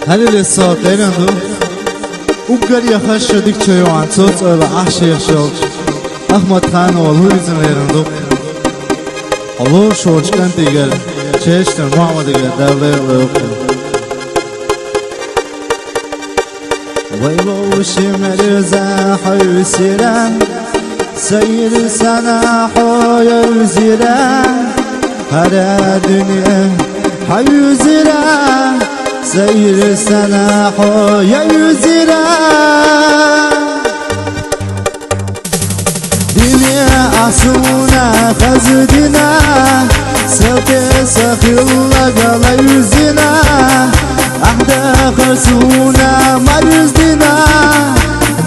هل لسه تيرندو وقال يا خش ديك شيء عن صوت العش يا شوق أحمد خان والله يزن تيرندو الله شوش كان تيجر شيشتر محمد تيجر دولة لوكل ويلوش مرزا حيسيران سير سنة حيا وزيران هر دنيا حيزيران سير سنة حيا وزيران دنيا عصونا خزدنا سوكي سخيلا قال يزنا أحدى خرسونا مرزدنا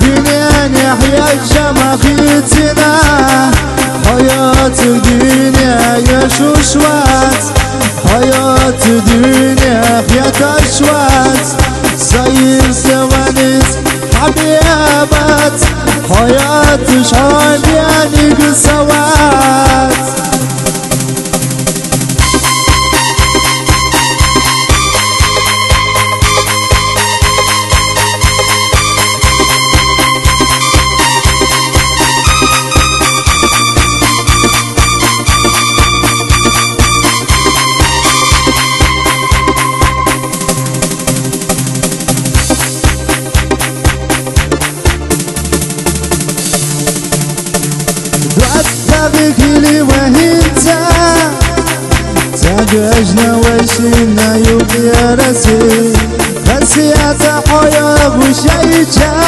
دنيا نحيا شمخيتنا حياة الدنيا يشوشوات حياة الدنيا يتشوات سير سوانيس حبيبات حياة شعب يعني قسوات بكلي وهنتا تاجنا وشنا يوم يا رسي خسيات حياة وشيشة